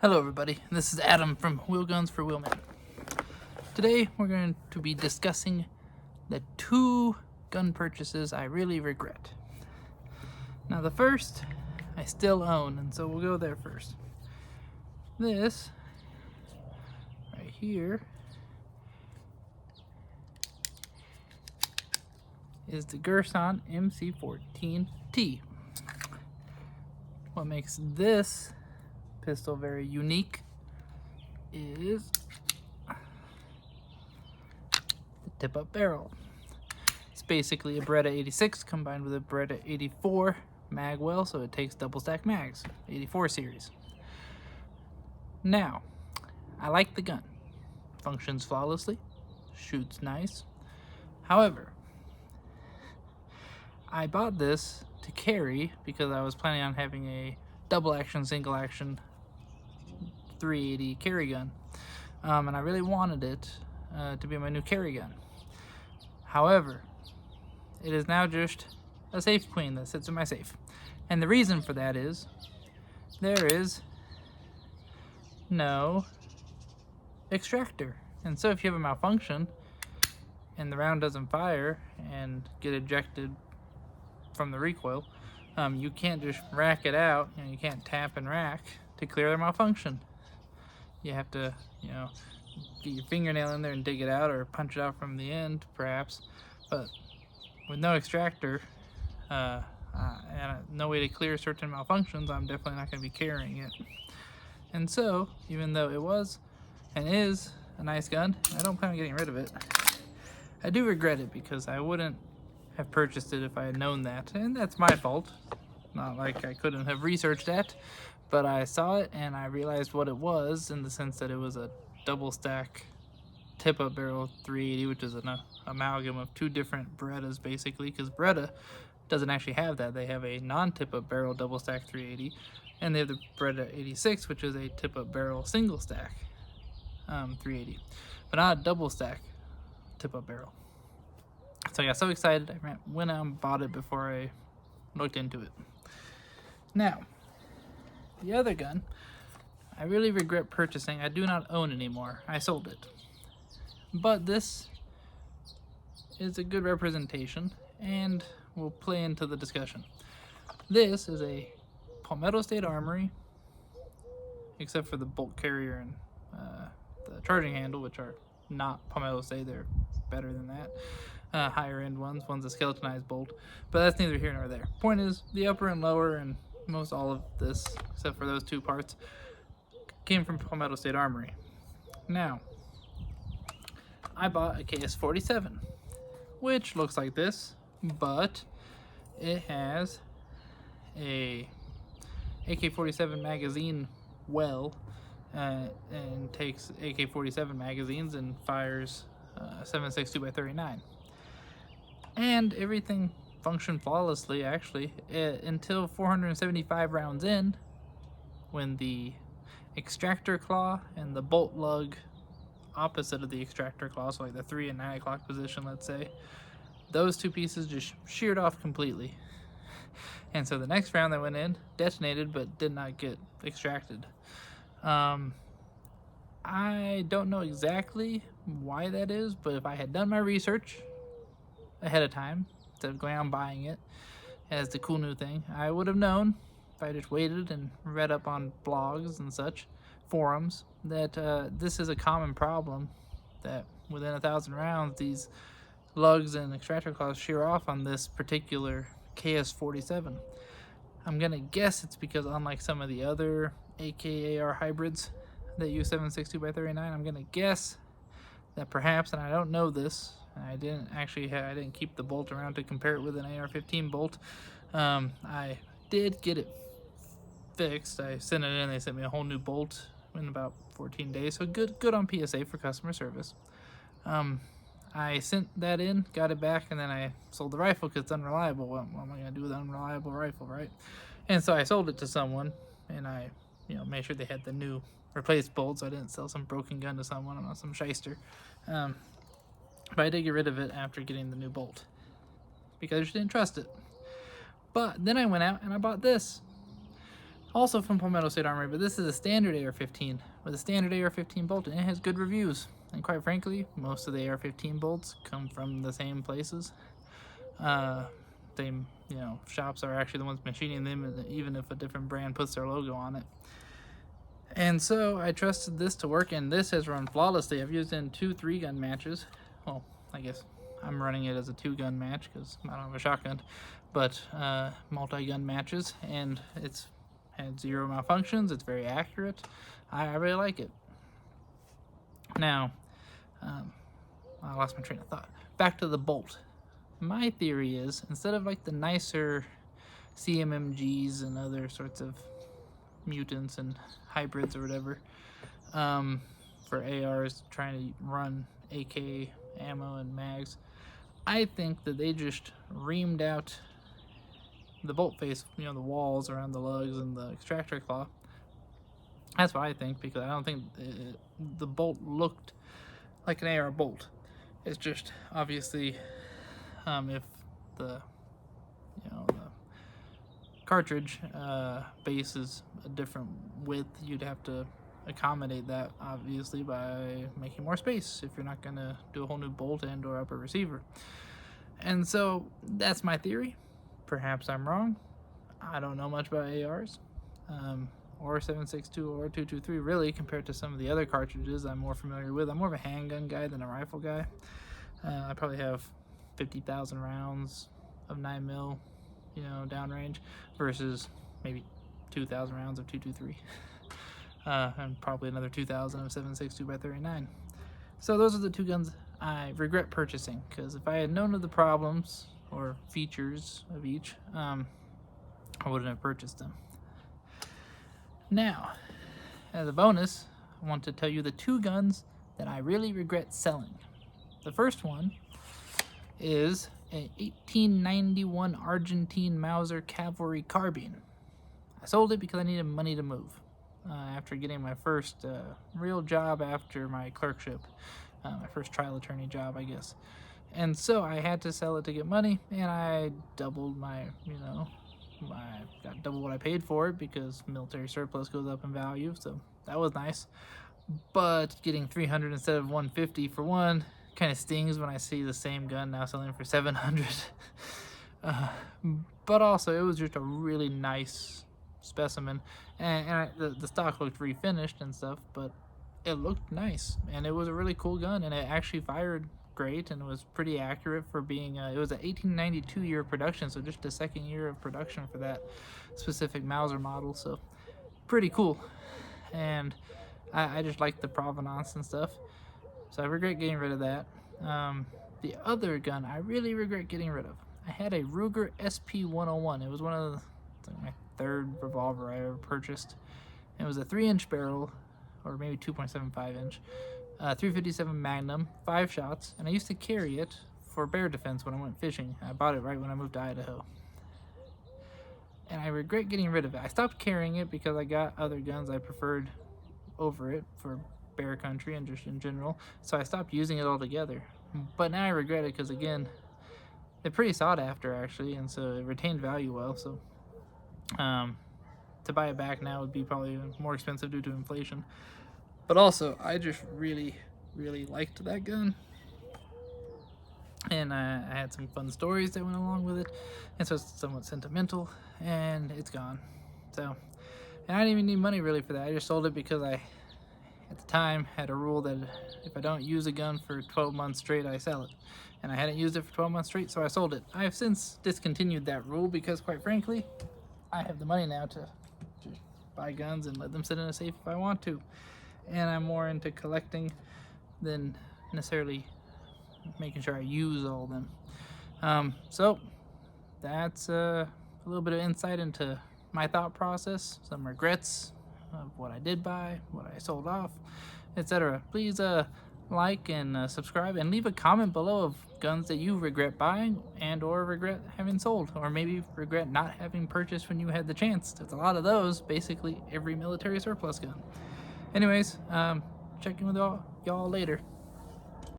Hello everybody, this is Adam from Wheel Guns for Wheelman. Today we're going to be discussing the two gun purchases I really regret. Now the first I still own, and so we'll go there first. This right here is the Gerson MC14T. What makes this pistol very unique is the tip-up barrel. It's basically a Beretta 86 combined with a Beretta 84 mag well, so it takes double stack mags, 84 series. Now, I like the gun. Functions flawlessly, shoots nice. However, I bought this to carry because I was planning on having a double action, single action 380 carry gun, and I really wanted it to be my new carry gun. However, it is now just a safe queen that sits in my safe, and the reason for that is there is no extractor, and so if you have a malfunction and the round doesn't fire and get ejected from the recoil, you can't just rack it out. You can't tap and rack to clear the malfunction. You have to, get your fingernail in there and dig it out, or punch it out from the end, perhaps. But with no extractor and no way to clear certain malfunctions, I'm definitely not going to be carrying it. And so, even though it was and is a nice gun, I don't plan on getting rid of it. I do regret it because I wouldn't have purchased it if I had known that, and that's my fault. Not like I couldn't have researched that. But I saw it and I realized what it was, in the sense that it was a double stack tip-up barrel 380, which is an amalgam of two different Berettas basically, because Beretta doesn't actually have that. They have a non-tip-up barrel double stack 380, and they have the Beretta 86, which is a tip-up barrel single stack 380, but not a double stack tip-up barrel. So I got so excited I went out and bought it before I looked into it. Now, the other gun, I really regret purchasing. I do not own anymore. I sold it. But this is a good representation and will play into the discussion. This is a Palmetto State Armory, except for the bolt carrier and the charging handle, which are not Palmetto State. They're better than that. Higher end one's a skeletonized bolt, but that's neither here nor there. Point is, the upper and lower and most all of this, except for those two parts, came from Palmetto State Armory. Now, I bought a KS-47, which looks like this, but it has a AK-47 magazine well, and takes AK-47 magazines and fires 7.62x39, and everything functioned flawlessly actually until 475 rounds in, when the extractor claw and the bolt lug opposite of the extractor claw, so like the 3 and 9 o'clock position, let's say, those two pieces just sheared off completely. And so the next round that went in detonated but did not get extracted. I don't know exactly why that is, but if I had done my research ahead of time, instead of going out and buying it as the cool new thing, I would have known, if I just waited and read up on blogs and such, forums, that this is a common problem, that within 1,000 rounds these lugs and extractor claws shear off on this particular KS-47. I'm gonna guess it's because, unlike some of the other AKAR hybrids that use 7.62x39, I'm gonna guess that perhaps, and I don't know this, I didn't keep the bolt around to compare it with an AR-15 bolt. I did get it fixed. I sent it in. They sent me a whole new bolt in about 14 days. So good on PSA for customer service. I sent that in, got it back, and then I sold the rifle because it's unreliable. What am I gonna do with an unreliable rifle, right? And so I sold it to someone, and I, made sure they had the new replaced bolt, so I didn't sell some broken gun to someone. I'm not some shyster. But I did get rid of it after getting the new bolt because I just didn't trust it. But then I went out and I bought this, Also from Palmetto State Armory, but this is a standard AR-15 with a standard AR-15 bolt, and it has good reviews. And quite frankly, most of the AR-15 bolts come from the same places. Same, shops are actually the ones machining them, even if a different brand puts their logo on it. And so I trusted this to work, and this has run flawlessly. I've used it in 2 3-gun matches. Well, I guess I'm running it as a 2-gun match because I don't have a shotgun, but multi-gun matches, and it's had 0 malfunctions. It's very accurate. I really like it. Now, I lost my train of thought. Back to the bolt. My theory is, instead of like the nicer CMMGs and other sorts of mutants and hybrids or whatever, for ARs trying to run AK ammo and mags, I think that they just reamed out the bolt face, the walls around the lugs and the extractor claw. That's what I think, because I don't think the bolt looked like an AR bolt. It's just obviously if the the cartridge base is a different width, you'd have to accommodate that obviously by making more space if you're not going to do a whole new bolt and or upper receiver. And so that's my theory. Perhaps I'm wrong. I don't know much about ARs or 7.62 or 223 really, compared to some of the other cartridges I'm more familiar with. I'm more of a handgun guy than a rifle guy. I probably have 50,000 rounds of 9mm downrange versus maybe 2,000 rounds of 223 and probably another 2,000 of 7.62 by 39. So those are the 2 guns I regret purchasing, because if I had known of the problems or features of each, I wouldn't have purchased them. Now, as a bonus, I want to tell you the 2 guns that I really regret selling. The first one is an 1891 Argentine Mauser cavalry carbine. I sold it because I needed money to move after getting my first real job after my clerkship, my first trial attorney job, I guess. And so I had to sell it to get money, and I doubled my, I got double what I paid for it because military surplus goes up in value, so that was nice. But getting 300 instead of 150 for one kind of stings when I see the same gun now selling for 700. But also, it was just a really nice specimen, and the stock looked refinished and stuff, but it looked nice, and it was a really cool gun, and it actually fired great, and it was pretty accurate for being it was an 1892 year of production, so just the 2nd year of production for that specific Mauser model, so pretty cool. And I just like the provenance and stuff, so I regret getting rid of that. The other gun I really regret getting rid of, I had a Ruger SP101. It was one of my 3rd revolver I ever purchased. It was a 3-inch barrel, or maybe 2.75 inch, 357 Magnum, 5 shots, and I used to carry it for bear defense when I went fishing. I bought it right when I moved to Idaho, and I regret getting rid of it. I stopped carrying it because I got other guns I preferred over it for bear country and just in general, so I stopped using it altogether. But now I regret it because, again, they're pretty sought after actually, and so it retained value well, so to buy it back now would be probably more expensive due to inflation. But also, I just really liked that gun, and I had some fun stories that went along with it, and so it's somewhat sentimental, and it's gone. So, and I didn't even need money really for that. I just sold it because I, at the time, had a rule that if I don't use a gun for 12 months straight, I sell it. And I hadn't used it for 12 months straight, so I sold it. I have since discontinued that rule because, quite frankly, I have the money now to buy guns and let them sit in a safe if I want to. And I'm more into collecting than necessarily making sure I use all of them. So that's a little bit of insight into my thought process, some regrets of what I did buy, what I sold off, etc. Please like and subscribe, and leave a comment below of guns that you regret buying and or regret having sold, or maybe regret not having purchased when you had the chance. There's a lot of those, basically every military surplus gun. Anyways, check in with y'all later.